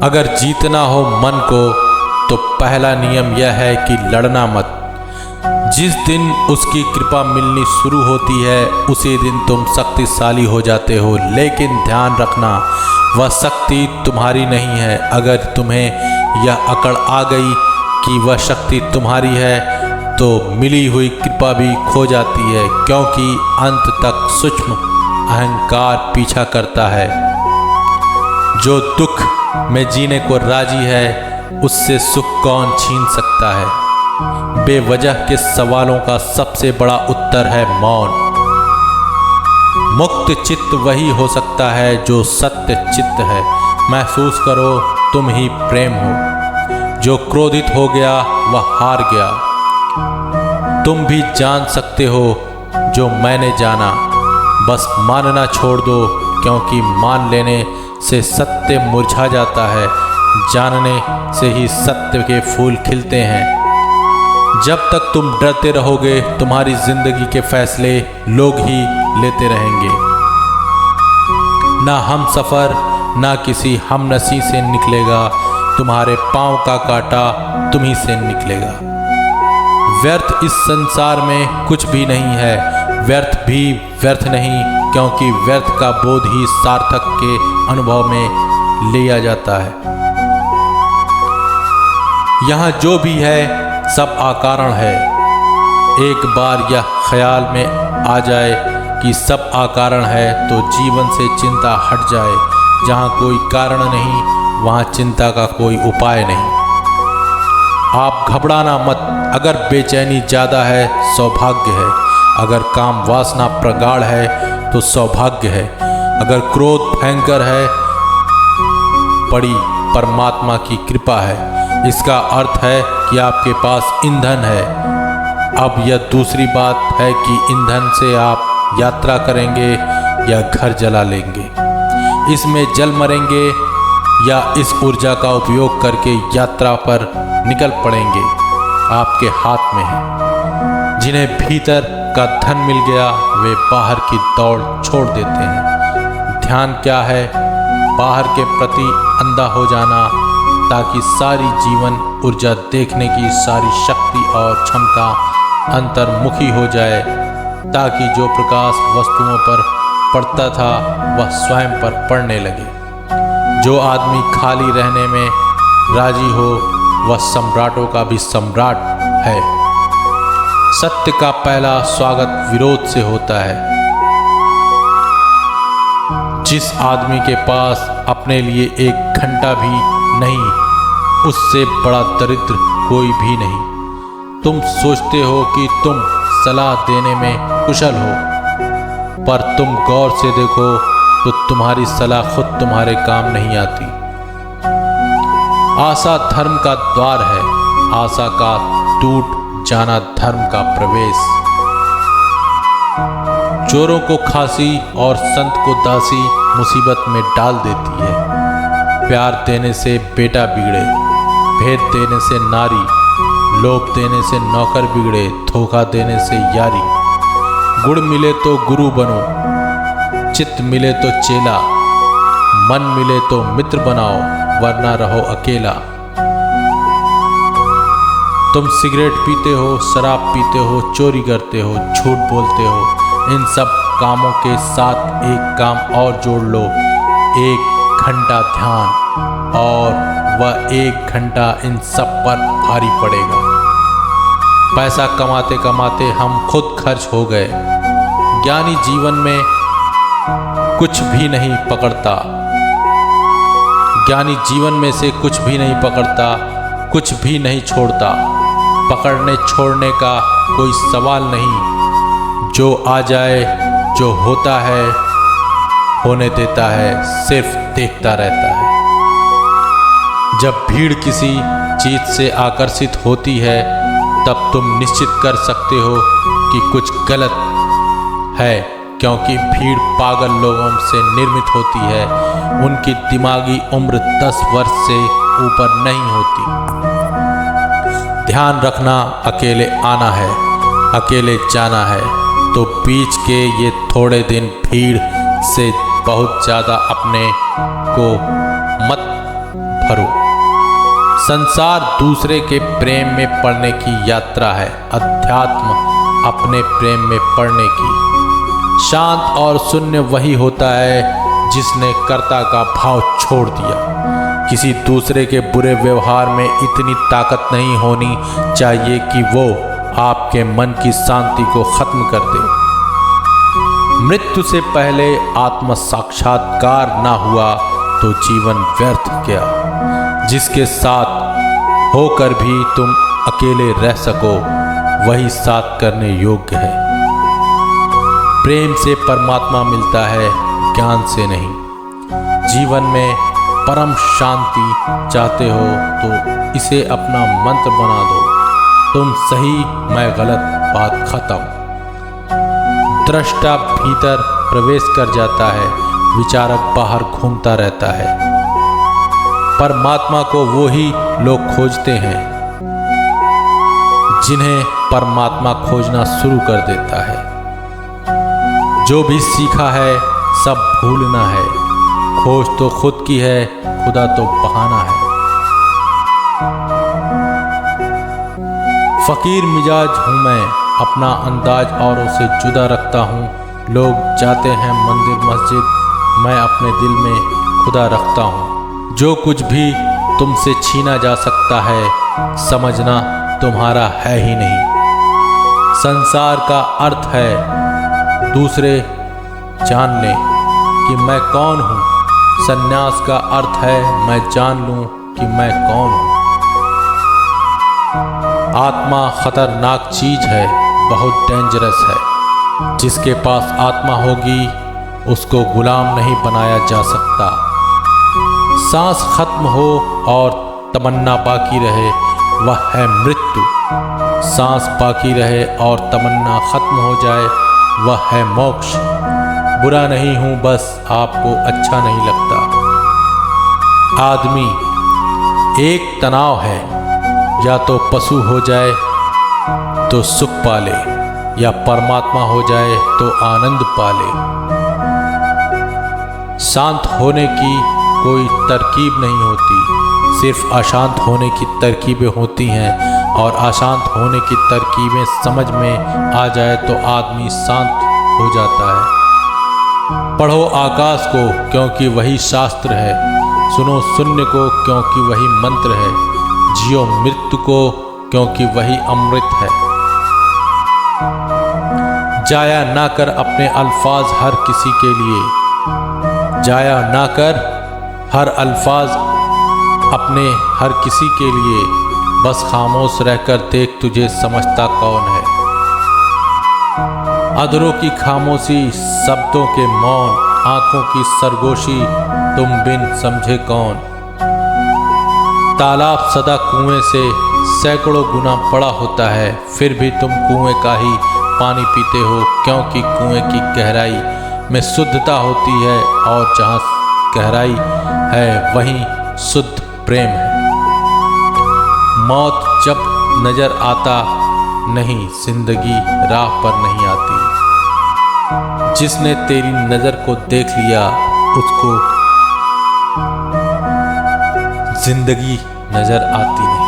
अगर जीतना हो मन को तो पहला नियम यह है कि लड़ना मत। जिस दिन उसकी कृपा मिलनी शुरू होती है उसी दिन तुम शक्तिशाली हो जाते हो। लेकिन ध्यान रखना, वह शक्ति तुम्हारी नहीं है। अगर तुम्हें यह अकड़ आ गई कि वह शक्ति तुम्हारी है तो मिली हुई कृपा भी खो जाती है, क्योंकि अंत तक सूक्ष्म अहंकार पीछा करता है। जो दुख में जीने को राजी है उससे सुख कौन छीन सकता है। बेवजह के सवालों का सबसे बड़ा उत्तर है मौन। मुक्त चित्त वही हो सकता है जो सत्य चित्त है। महसूस करो तुम ही प्रेम हो। जो क्रोधित हो गया वह हार गया। तुम भी जान सकते हो जो मैंने जाना। बस मानना छोड़ दो, क्योंकि मान लेने से सत्य मुरझा जाता है। जानने से ही सत्य के फूल खिलते हैं। जब तक तुम डरते रहोगे तुम्हारी जिंदगी के फैसले लोग ही लेते रहेंगे। ना हम सफ़र ना किसी हमनसी से निकलेगा। तुम्हारे पाँव का कांटा तुम्ही से निकलेगा। व्यर्थ इस संसार में कुछ भी नहीं है। व्यर्थ भी व्यर्थ नहीं, क्योंकि व्यर्थ का बोध ही सार्थक के अनुभव में लिया जाता है। यहाँ जो भी है सब अकारण है। एक बार यह ख्याल में आ जाए कि सब अकारण है तो जीवन से चिंता हट जाए। जहाँ कोई कारण नहीं वहाँ चिंता का कोई उपाय नहीं। आप घबराना मत। अगर बेचैनी ज़्यादा है सौभाग्य है। अगर काम वासना प्रगाढ़ है तो सौभाग्य है। अगर क्रोध भयंकर है बड़ी परमात्मा की कृपा है। इसका अर्थ है कि आपके पास ईंधन है। अब यह दूसरी बात है कि ईंधन से आप यात्रा करेंगे या घर जला लेंगे। इसमें जल मरेंगे या इस ऊर्जा का उपयोग करके यात्रा पर निकल पड़ेंगे, आपके हाथ में है। जिन्हें भीतर का धन मिल गया वे बाहर की दौड़ छोड़ देते हैं। ध्यान क्या है? बाहर के प्रति अंधा हो जाना, ताकि सारी जीवन ऊर्जा देखने की सारी शक्ति और क्षमता अंतर्मुखी हो जाए, ताकि जो प्रकाश वस्तुओं पर पड़ता था वह स्वयं पर पड़ने लगे। जो आदमी खाली रहने में राजी हो वह सम्राटों का भी सम्राट है। सत्य का पहला स्वागत विरोध से होता है। जिस आदमी के पास अपने लिए एक घंटा भी नहीं उससे बड़ा दरिद्र कोई भी नहीं। तुम सोचते हो कि तुम सलाह देने में कुशल हो, पर तुम गौर से देखो तो तुम्हारी सलाह खुद तुम्हारे काम नहीं आती। आशा धर्म का द्वार है। आशा का टूट जाना धर्म का प्रवेश। चोरों को खांसी और संत को दासी मुसीबत में डाल देती है। प्यार देने से बेटा बिगड़े, भेद देने से नारी, लोभ देने से नौकर बिगड़े, धोखा देने से यारी। गुण मिले तो गुरु बनो, चित्त मिले तो चेला, मन मिले तो मित्र बनाओ, वरना रहो अकेला। तुम सिगरेट पीते हो, शराब पीते हो, चोरी करते हो, झूठ बोलते हो। इन सब कामों के साथ एक काम और जोड़ लो, 1 घंटा ध्यान, और वह 1 घंटा इन सब पर भारी पड़ेगा। पैसा कमाते कमाते हम खुद खर्च हो गए। ज्ञानी जीवन में कुछ भी नहीं पकड़ता। ज्ञानी जीवन में से कुछ भी नहीं पकड़ता, कुछ भी नहीं छोड़ता। पकड़ने छोड़ने का कोई सवाल नहीं। जो आ जाए, जो होता है होने देता है, सिर्फ देखता रहता है। जब भीड़ किसी चीज से आकर्षित होती है तब तुम निश्चित कर सकते हो कि कुछ गलत है, क्योंकि भीड़ पागल लोगों से निर्मित होती है। उनकी दिमागी उम्र 10 वर्ष से ऊपर नहीं होती। ध्यान रखना, अकेले आना है, अकेले जाना है, तो बीच के ये थोड़े दिन भीड़ से बहुत ज़्यादा अपने को मत भरो। संसार दूसरे के प्रेम में पड़ने की यात्रा है, अध्यात्म अपने प्रेम में पड़ने की। शांत और शून्य वही होता है जिसने कर्ता का भाव छोड़ दिया। किसी दूसरे के बुरे व्यवहार में इतनी ताकत नहीं होनी चाहिए कि वो आपके मन की शांति को खत्म कर दे। मृत्यु से पहले आत्म साक्षात्कार ना हुआ तो जीवन व्यर्थ गया। जिसके साथ होकर भी तुम अकेले रह सको वही साथ करने योग्य है। प्रेम से परमात्मा मिलता है, ज्ञान से नहीं। जीवन में परम शांति चाहते हो तो इसे अपना मंत्र बना दो। तुम सही, मैं गलत, बात खत्म। दृष्टा भीतर प्रवेश कर जाता है, विचारक बाहर घूमता रहता है। परमात्मा को वो ही लोग खोजते हैं जिन्हें परमात्मा खोजना शुरू कर देता है। जो भी सीखा है सब भूलना है। खोज तो खुद की है, खुदा तो बहाना है। फकीर मिजाज हूँ मैं, अपना अंदाज औरों से जुदा रखता हूँ। लोग जाते हैं मंदिर मस्जिद, मैं अपने दिल में खुदा रखता हूँ। जो कुछ भी तुमसे छीना जा सकता है समझना तुम्हारा है ही नहीं। संसार का अर्थ है दूसरे जान लें कि मैं कौन हूँ। संन्यास का अर्थ है मैं जान लूँ कि मैं कौन हूँ। आत्मा खतरनाक चीज है, बहुत डेंजरस है। जिसके पास आत्मा होगी उसको गुलाम नहीं बनाया जा सकता। सांस खत्म हो और तमन्ना बाकी रहे वह है मृत्यु। सांस बाकी रहे और तमन्ना खत्म हो जाए वह है मोक्ष। बुरा नहीं हूं, बस आपको अच्छा नहीं लगता। आदमी एक तनाव है, या तो पशु हो जाए तो सुख पाले, या परमात्मा हो जाए तो आनंद पाले। शांत होने की कोई तरकीब नहीं होती, सिर्फ अशांत होने की तरकीबें होती हैं। और अशांत होने की तरकीबें समझ में आ जाए तो आदमी शांत हो जाता है। पढ़ो आकाश को क्योंकि वही शास्त्र है, सुनो शून्य को क्योंकि वही मंत्र है, जियो मृत्यु को क्योंकि वही अमृत है। जाया ना कर अपने अल्फाज हर किसी के लिए, जाया ना कर हर अल्फाज अपने हर किसी के लिए। बस खामोश रहकर देख तुझे समझता कौन है। अधरों की खामोशी, शब्दों के मौन, आंखों की सरगोशी, तुम बिन समझे कौन। तालाब सदा कुएं से सैकड़ों गुना बड़ा होता है, फिर भी तुम कुएं का ही पानी पीते हो, क्योंकि कुएं की गहराई में शुद्धता होती है और जहाँ गहराई है वहीं शुद्ध प्रेम है। मौत जब नजर आता नहीं, जिंदगी राह पर नहीं आती। जिसने तेरी नजर को देख लिया उसको जिंदगी नजर आती नहीं।